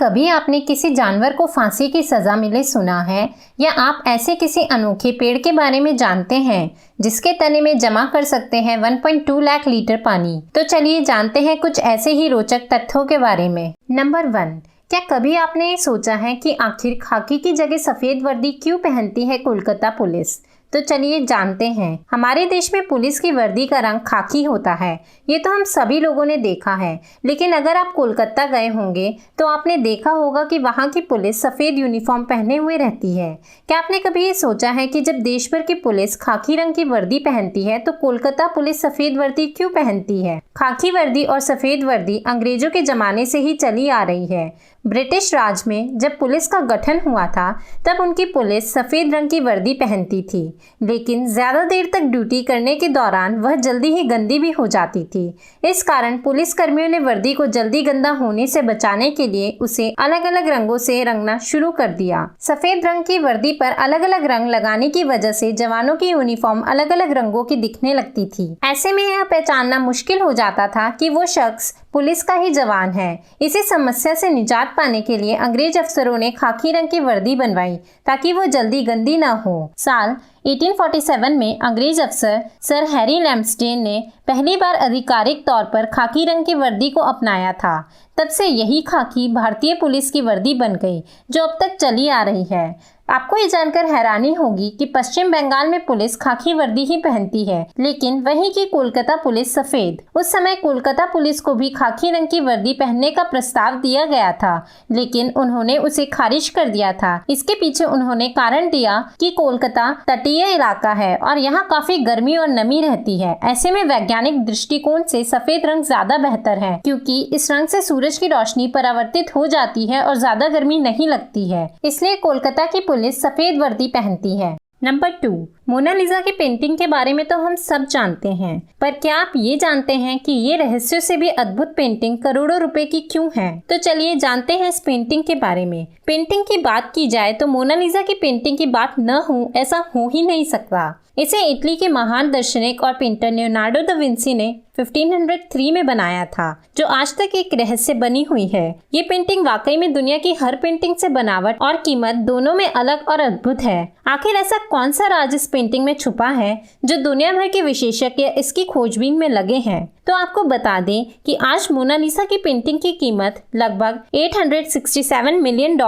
कभी आपने किसी जानवर को फांसी की सजा मिले सुना है, या आप ऐसे किसी अनोखे पेड़ के बारे में जानते हैं जिसके तने में जमा कर सकते हैं 1.2 लाख लीटर पानी? तो चलिए जानते हैं कुछ ऐसे ही रोचक तथ्यों के बारे में। नंबर 1, क्या कभी आपने ये सोचा है कि आखिर खाकी की जगह सफेद वर्दी क्यों पहनती है कोलकाता पुलिस? तो चलिए जानते हैं। हमारे देश में पुलिस की वर्दी का रंग खाकी होता है, ये तो हम सभी लोगों ने देखा है। लेकिन अगर आप कोलकाता गए होंगे तो आपने देखा होगा कि वहाँ की पुलिस सफ़ेद यूनिफॉर्म पहने हुए रहती है। क्या आपने कभी ये सोचा है कि जब देश भर की पुलिस खाकी रंग की वर्दी पहनती है तो कोलकाता पुलिस सफ़ेद वर्दी क्यों पहनती है? खाकी वर्दी और सफ़ेद वर्दी अंग्रेजों के ज़माने से ही चली आ रही है। ब्रिटिश राज में जब पुलिस का गठन हुआ था तब उनकी पुलिस सफ़ेद रंग की वर्दी पहनती थी, लेकिन ज़्यादा देर तक ड्यूटी करने के दौरान वह जल्दी ही गंदी भी हो जाती थी। इस कारण पुलिस कर्मियों ने वर्दी को जल्दी गंदा होने से बचाने के लिए उसे अलग अलग रंगों से रंगना शुरू कर दिया। सफ़ेद रंग की वर्दी पर अलग अलग रंग लगाने की वजह से जवानों की यूनिफॉर्म अलग अलग रंगों की दिखने लगती थी। ऐसे में यह पहचानना मुश्किल हो जाता था कि वो शख्स पुलिस का ही जवान है। इसी समस्या से निजात पाने के लिए अंग्रेज अफसरों ने खाकी रंग की वर्दी बनवाई ताकि वो जल्दी गंदी ना हो। साल 1847 में अंग्रेज अफसर सर हैरी लैम्सडेन ने पहली बार आधिकारिक तौर पर खाकी रंग की वर्दी को अपनाया था। तब से यही खाकी भारतीय पुलिस की वर्दी बन गई, जो अब तक चली आ रही है। आपको ये जानकर हैरानी होगी कि पश्चिम बंगाल में पुलिस खाकी वर्दी ही पहनती है, लेकिन वहीं की कोलकाता पुलिस सफेद। उस समय कोलकाता पुलिस को भी खाकी रंग की वर्दी पहनने का प्रस्ताव दिया गया था, लेकिन उन्होंने उसे खारिज कर दिया था। इसके पीछे उन्होंने कारण दिया कि कोलकाता तटीय इलाका है और यहाँ काफी गर्मी और नमी रहती है। ऐसे में वैज्ञानिक दृष्टिकोण से सफेद रंग ज्यादा बेहतर है, क्योंकि इस रंग से सूरज की रोशनी परावर्तित हो जाती है और ज्यादा गर्मी नहीं लगती है। इसलिए कोलकाता की पुलिस सफेद वर्दी पहनती है। नंबर 2, मोनालिसा की पेंटिंग के बारे में तो हम सब जानते हैं, पर क्या आप ये जानते हैं कि ये रहस्यों से भी अद्भुत पेंटिंग करोड़ों रुपए की क्यों है? तो चलिए जानते हैं इस पेंटिंग के बारे में। पेंटिंग की बात की जाए तो मोनालिसा की पेंटिंग की बात न हो ऐसा हो ही नहीं सकता। इसे इटली के महान दार्शनिक और पेंटर लियोनार्डो दा विंसी ने 1503 में बनाया था, जो आज तक एक रहस्य बनी हुई है। ये पेंटिंग वाकई में दुनिया की हर पेंटिंग से बनावट और कीमत दोनों में अलग और अद्भुत है। आखिर ऐसा कौन सा राज इस पेंटिंग में छुपा है जो दुनिया भर के विशेषज्ञ इसकी खोजबीन में लगे हैं? तो आपको बता दें कि आज मोनालिसा की पेंटिंग की कीमत लगभग $867 मिलियन,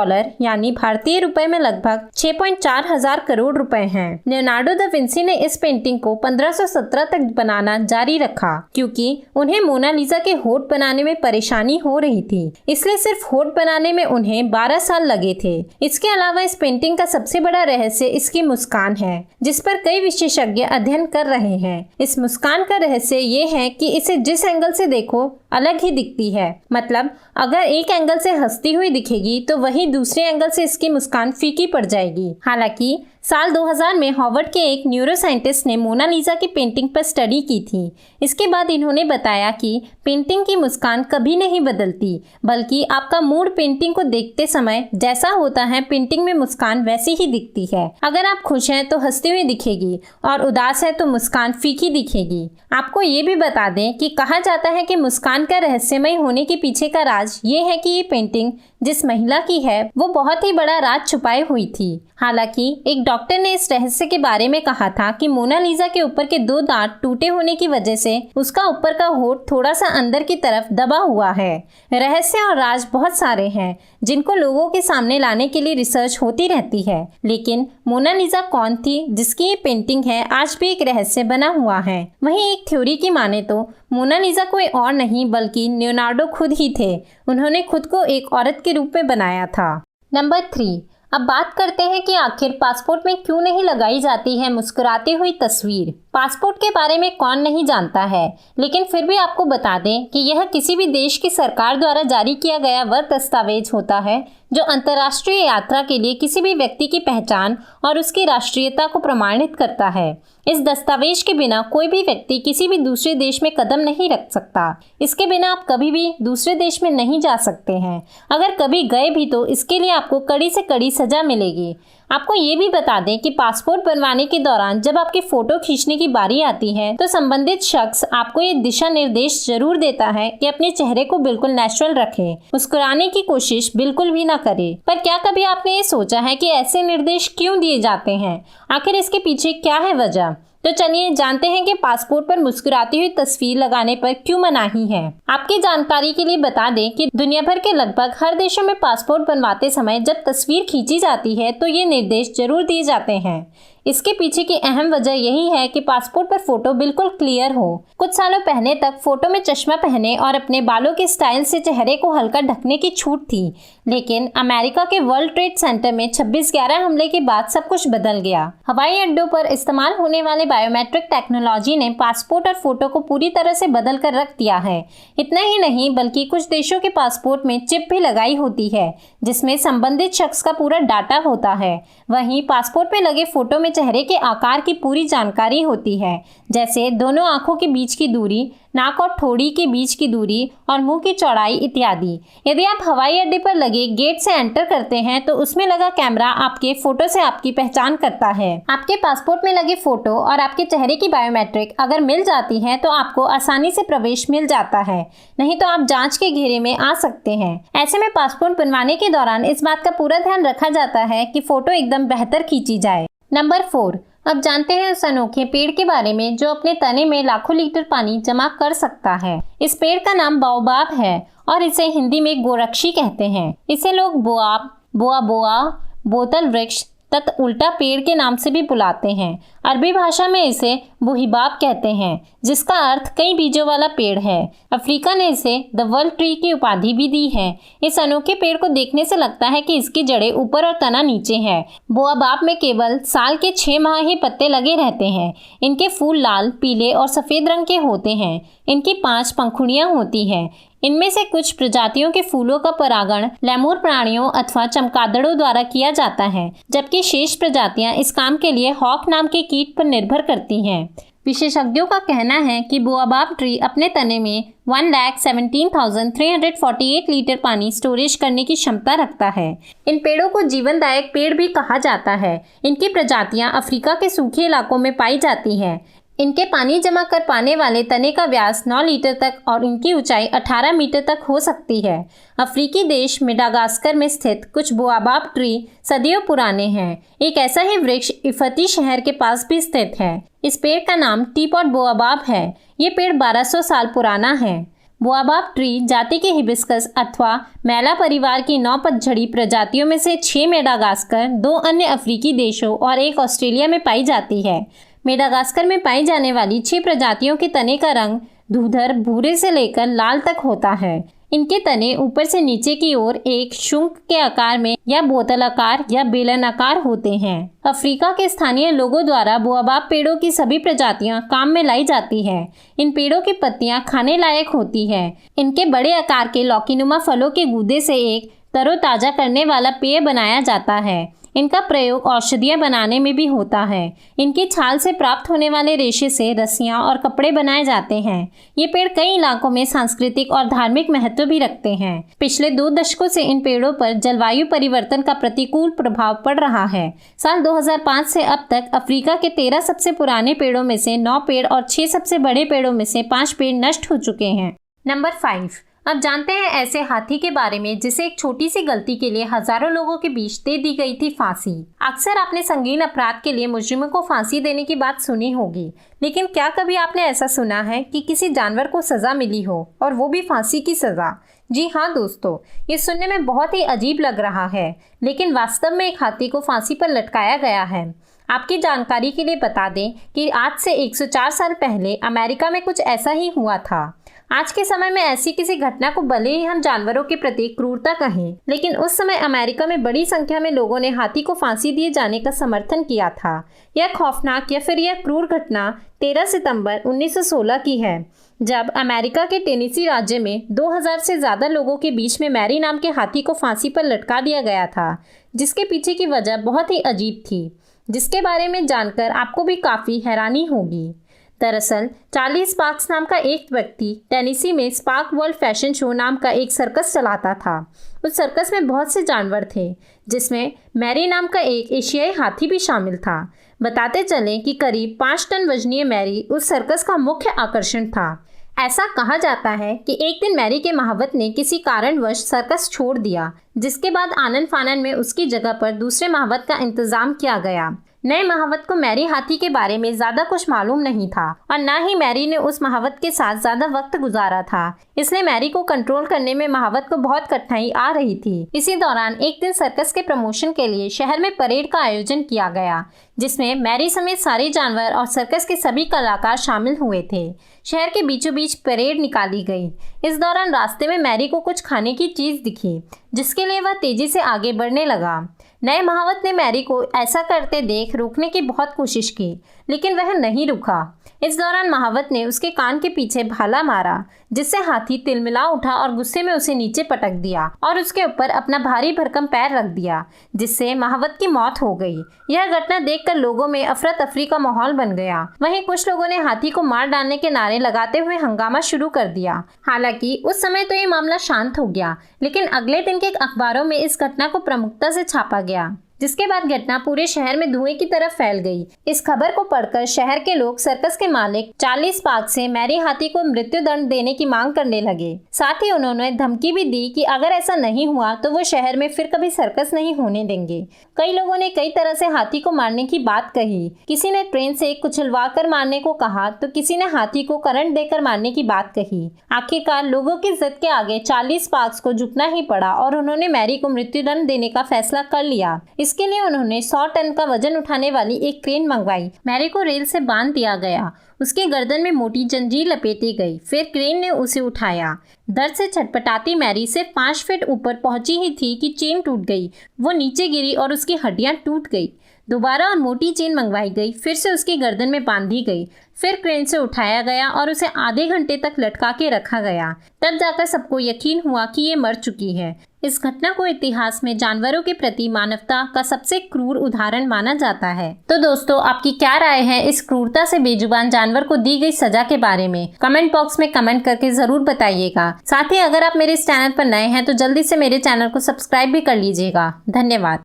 यानी भारतीय रुपए में लगभग 6.4 हजार करोड़ रुपए हैं। लियोनार्डो दा विंसी ने इस पेंटिंग को 1517 तक बनाना जारी रखा, क्योंकि उन्हें मोनालिसा के होठ बनाने में परेशानी हो रही थी। इसलिए सिर्फ होठ बनाने में उन्हें 12 साल लगे थे। इसके अलावा इस पेंटिंग का सबसे बड़ा रहस्य इसकी मुस्कान है, जिस पर कई विशेषज्ञ अध्ययन कर रहे हैं। इस मुस्कान का रहस्य ये है कि इसे जिस एंगल से देखो अलग ही दिखती है। मतलब अगर एक एंगल से हंसती हुई दिखेगी तो वही दूसरे एंगल से इसकी मुस्कान फीकी पड़ जाएगी। हालांकि साल 2000 में हार्वर्ड के एक न्यूरोसाइंटिस्ट ने मोनालिसा की पेंटिंग पर स्टडी की थी। इसके बाद इन्होंने बताया कि पेंटिंग की मुस्कान कभी नहीं बदलती, बल्कि आपका मूड पेंटिंग को देखते समय जैसा होता है पेंटिंग में मुस्कान वैसी ही दिखती है। अगर आप खुश हैं तो हंसती हुई दिखेगी और उदास है तो मुस्कान फीकी दिखेगी। आपको ये भी बता दें कि कहा जाता है कि मुस्कान का रहस्यमय होने के पीछे का राज ये है कि ये पेंटिंग जिस महिला की है वो बहुत ही बड़ा राज छुपाए हुई थी। हालांकि एक डॉक्टर ने इस रहस्य के बारे में कहा था कि मोनालिसा के ऊपर के 2 दांत टूटे होने की वजह से उसका ऊपर का होठ थोड़ा सा अंदर की तरफ दबा हुआ है। रहस्य और राज बहुत सारे हैं जिनको लोगों के सामने लाने के लिए रिसर्च होती रहती है, लेकिन मोनालिसा कौन थी जिसकी ये पेंटिंग है आज भी एक रहस्य बना हुआ है। वहीं एक थ्योरी की माने तो मोनालिसा कोई और नहीं बल्कि लियोनार्डो खुद ही थे। उन्होंने खुद को एक औरत के रूप में बनाया था। नंबर 3, अब बात करते हैं कि आखिर पासपोर्ट में क्यों नहीं लगाई जाती है मुस्कुराती हुई तस्वीर। पासपोर्ट के बारे में कौन नहीं जानता है, लेकिन फिर भी आपको बता दें कि यह किसी भी देश की सरकार द्वारा जारी किया गया वह दस्तावेज होता है जो अंतर्राष्ट्रीय यात्रा के लिए किसी भी व्यक्ति की पहचान और उसकी राष्ट्रीयता को प्रमाणित करता है। इस दस्तावेज के बिना कोई भी व्यक्ति किसी भी दूसरे देश में कदम नहीं रख सकता। इसके बिना आप कभी भी दूसरे देश में नहीं जा सकते हैं। अगर कभी गए भी तो इसके लिए आपको कड़ी से कड़ी सजा मिलेगी। आपको ये भी बता दें कि पासपोर्ट बनवाने के दौरान जब आपकी फोटो खींचने की बारी आती है तो संबंधित शख्स आपको ये दिशा निर्देश जरूर देता है कि अपने चेहरे को बिल्कुल नेचुरल रखें, मुस्कुराने की कोशिश बिल्कुल भी ना करें। पर क्या कभी आपने ये सोचा है कि ऐसे निर्देश क्यों दिए जाते हैं? आखिर इसके पीछे क्या है वजह? तो चलिए जानते हैं कि पासपोर्ट पर मुस्कुराती हुई तस्वीर लगाने पर क्यों मनाही है। आपकी जानकारी के लिए बता दें कि दुनिया भर के लगभग हर देशों में पासपोर्ट बनवाते समय जब तस्वीर खींची जाती है तो ये निर्देश जरूर दिए जाते हैं। इसके पीछे की अहम वजह यही है कि पासपोर्ट पर फोटो बिल्कुल क्लियर हो। कुछ सालों पहले तक फोटो में चश्मा पहने और अपने बालों के स्टाइल से चेहरे को हल्का ढकने की छूट थी, लेकिन अमेरिका के वर्ल्ड ट्रेड सेंटर में 26/11 हमले के बाद सब कुछ बदल गया। हवाई अड्डों पर इस्तेमाल होने वाले बायोमेट्रिक टेक्नोलॉजी ने पासपोर्ट और फोटो को पूरी तरह से बदल कर रख दिया है। इतना ही नहीं बल्कि कुछ देशों के पासपोर्ट में चिप भी लगाई होती है जिसमें संबंधित शख्स का पूरा डाटा होता है। वहीं पासपोर्ट में लगे फोटो में चेहरे के आकार की पूरी जानकारी होती है, जैसे दोनों आंखों के बीच की दूरी, नाक और ठोड़ी के बीच की दूरी और मुंह की चौड़ाई इत्यादि। यदि आप हवाई अड्डे पर लगे गेट से एंटर करते हैं तो उसमें लगा कैमरा आपके फोटो से आपकी पहचान करता है। आपके पासपोर्ट में लगे फोटो और आपके चेहरे की बायोमेट्रिक अगर मिल जाती है तो आपको आसानी से प्रवेश मिल जाता है, नहीं तो आप जांच के घेरे में आ सकते हैं। ऐसे में पासपोर्ट बनवाने के दौरान इस बात का पूरा ध्यान रखा जाता है कि फोटो एकदम बेहतर खींची जाए। नंबर 4, अब जानते हैं उस अनोखे पेड़ के बारे में जो अपने तने में लाखों लीटर पानी जमा कर सकता है। इस पेड़ का नाम बाओबाब है और इसे हिंदी में गोरक्षी कहते हैं। इसे लोग बोआब, बोआ, बोतल वृक्ष तथा उल्टा पेड़ के नाम से भी बुलाते हैं। अरबी भाषा में इसे बुहिबाब कहते हैं, जिसका अर्थ कई बीजों वाला पेड़ है। अफ्रीका ने इसे द वर्ल्ड ट्री की उपाधि भी दी है। इस अनोखे पेड़ को देखने से लगता है कि इसकी जड़ें ऊपर और तना नीचे है। बोआबाब में केवल साल के 6 माह ही पत्ते लगे रहते हैं। इनके फूल लाल, पीले और सफेद रंग के होते हैं। इनकी 5 पंखुड़ियां होती हैं। इनमें से कुछ प्रजातियों के फूलों का परागण लैमूर प्राणियों अथवा चमगादड़ों द्वारा किया जाता है, जबकि शेष प्रजातियां इस काम के लिए हॉक नाम के कीट पर निर्भर करती हैं। विशेषज्ञों का कहना है कि बोआबाब ट्री अपने तने में 1,17,348 लीटर पानी स्टोरेज करने की क्षमता रखता है। इन पेड़ों को जीवनदायक पेड़ भी कहा जाता है। इनकी प्रजातियां अफ्रीका के सूखे इलाकों में पाई जाती हैं। इनके पानी जमा कर पाने वाले तने का व्यास 9 लीटर तक और इनकी ऊंचाई 18 मीटर तक हो सकती है। अफ्रीकी देश मेडागास्कर में स्थित कुछ बोआबाब ट्री सदियों पुराने हैं। एक ऐसा ही वृक्ष इफती शहर के पास भी स्थित है। इस पेड़ का नाम टीपॉट बोआबाब है। ये पेड़ 1200 साल पुराना है। बोआबाब ट्री जाति के हिबिस्कस अथवा मैला परिवार की 9 पतझड़ी प्रजातियों में से 6 मेडागास्कर, 2 अन्य अफ्रीकी देशों और 1 ऑस्ट्रेलिया में पाई जाती है। मेडागास्कर में पाई जाने वाली 6 प्रजातियों के तने का रंग धूधर भूरे से लेकर लाल तक होता है। इनके तने ऊपर से नीचे की ओर एक शंख के आकार में या बोतल आकार या बेलन आकार होते हैं। अफ्रीका के स्थानीय लोगों द्वारा बोआबाब पेड़ों की सभी प्रजातियां काम में लाई जाती हैं। इन पेड़ों की पत्तियां खाने लायक होती है। इनके बड़े आकार के लौकीनुमा फलों के गूदे से एक तरोताजा करने वाला पेय बनाया जाता है। इनका प्रयोग औषधियाँ बनाने में भी होता है। इनकी छाल से प्राप्त होने वाले रेशे से रस्सियाँ और कपड़े बनाए जाते हैं। ये पेड़ कई इलाकों में सांस्कृतिक और धार्मिक महत्व भी रखते हैं। पिछले 2 दशकों से इन पेड़ों पर जलवायु परिवर्तन का प्रतिकूल प्रभाव पड़ रहा है। साल 2005 से अब तक अफ्रीका के 13 सबसे पुराने पेड़ों में से 9 पेड़ और 6 सबसे बड़े पेड़ों में से 5 पेड़ नष्ट हो चुके हैं। नंबर 5, अब जानते हैं ऐसे हाथी के बारे में जिसे एक छोटी सी गलती के लिए हजारों लोगों के बीच दे दी गई थी फांसी। अक्सर आपने संगीन अपराध के लिए मुजरिमों को फांसी देने की बात सुनी होगी, लेकिन क्या कभी आपने ऐसा सुना है कि किसी जानवर को सजा मिली हो और वो भी फांसी की सजा? जी हाँ दोस्तों, ये सुनने में बहुत ही अजीब लग रहा है, लेकिन वास्तव में एक हाथी को फांसी पर लटकाया गया है। आपकी जानकारी के लिए बता दें कि आज से 104 साल पहले अमेरिका में कुछ ऐसा ही हुआ था। आज के समय में ऐसी किसी घटना को भले ही हम जानवरों के प्रति क्रूरता कहें, लेकिन उस समय अमेरिका में बड़ी संख्या में लोगों ने हाथी को फांसी दिए जाने का समर्थन किया था। यह खौफनाक या फिर यह क्रूर घटना 13 सितंबर 1916 की है, जब अमेरिका के टेनेसी राज्य में 2000 से ज़्यादा लोगों के बीच में मैरी नाम के हाथी को फांसी पर लटका दिया गया था, जिसके पीछे की वजह बहुत ही अजीब थी, जिसके बारे में जानकर आपको भी काफ़ी हैरानी होगी। दरअसल चार्ली स्पार्क्स नाम का एक व्यक्ति टेनेसी में स्पार्क वर्ल्ड फैशन शो नाम का एक सर्कस चलाता था। उस सर्कस में बहुत से जानवर थे, जिसमें मैरी नाम का एक एशियाई हाथी भी शामिल था। बताते चलें कि करीब 5 टन वजनीय मैरी उस सर्कस का मुख्य आकर्षण था। ऐसा कहा जाता है कि एक दिन मैरी के महावत ने किसी कारणवश सर्कस छोड़ दिया, जिसके बाद आनन फानन में उसकी जगह पर दूसरे महावत का इंतजाम किया गया। नए महावत को मैरी हाथी के बारे में ज्यादा कुछ मालूम नहीं था और न ही मैरी ने उस महावत के साथ ज्यादा वक्त गुजारा था, इसलिए मैरी को कंट्रोल करने में महावत को बहुत कठिनाई आ रही थी। इसी दौरान एक दिन सर्कस के प्रमोशन के लिए शहर में परेड का आयोजन किया गया, जिसमें मैरी समेत सारे जानवर और सर्कस के सभी कलाकार शामिल हुए थे। शहर के बीचों बीच परेड निकाली गई। इस दौरान रास्ते में मैरी को कुछ खाने की चीज दिखी, जिसके लिए वह तेजी से आगे बढ़ने लगा। नए महावत ने मैरी को ऐसा करते देख रोकने की बहुत कोशिश की, लेकिन वह नहीं रुका। इस दौरान महावत ने उसके कान के पीछे भाला मारा, जिससे हाथी तिलमिला उठा और गुस्से में उसे नीचे पटक दिया और उसके ऊपर अपना भारी भरकम पैर रख दिया, जिससे महावत की मौत हो गई। यह घटना देखकर लोगों में अफरा तफरी का माहौल बन गया। वहीं कुछ लोगों ने हाथी को मार डालने के नारे लगाते हुए हंगामा शुरू कर दिया। हालांकि उस समय तो ये मामला शांत हो गया, लेकिन अगले दिन के अखबारों में इस घटना को प्रमुखता से छापा गया, जिसके बाद घटना पूरे शहर में धुएं की तरफ फैल गई। इस खबर को पढ़कर शहर के लोग सर्कस के मालिक चार्ली स्पार्क्स से मैरी हाथी को मृत्युदंड देने की मांग करने लगे। साथ ही उन्होंने धमकी भी दी कि अगर ऐसा नहीं हुआ तो वो शहर में फिर कभी सर्कस नहीं होने देंगे। कई लोगों ने कई तरह से हाथी को मारने की बात कही। किसी ने ट्रेन से कुचलवा कर मारने को कहा, तो किसी ने हाथी को करंट देकर मारने की बात कही। आखिरकार लोगों की जिद के आगे चार्ली स्पार्क्स को झुकना ही पड़ा और उन्होंने मैरी को मृत्युदंड देने का फैसला कर लिया। इसके लिए उन्होंने 100 टन का वजन उठाने वाली एक क्रेन मंगवाई। मैरी को रेल से बांध दिया गया, उसके गर्दन में मोटी जंजीर लपेटी गई। फिर क्रेन ने उसे उठाया। दर्द से छटपटाती मैरी सिर्फ 5 फीट ऊपर पहुंची ही थी कि चेन टूट गई। वो नीचे गिरी और उसकी हड्डियां टूट गई। दोबारा और मोटी चेन मंगवाई गई, फिर से उसकी गर्दन में बांधी गई। फिर क्रेन से उठाया गया और उसे आधे घंटे तक लटका के रखा गया। तब जाकर सबको यकीन हुआ कि ये मर चुकी है। इस घटना को इतिहास में जानवरों के प्रति मानवता का सबसे क्रूर उदाहरण माना जाता है। तो दोस्तों, आपकी क्या राय है इस क्रूरता से बेजुबान जानवर को दी गई सजा के बारे में? कमेंट बॉक्स में कमेंट करके जरूर बताइएगा। साथ ही अगर आप मेरे इस चैनल पर नए हैं तो जल्दी से मेरे चैनल को सब्सक्राइब भी कर लीजिएगा। धन्यवाद।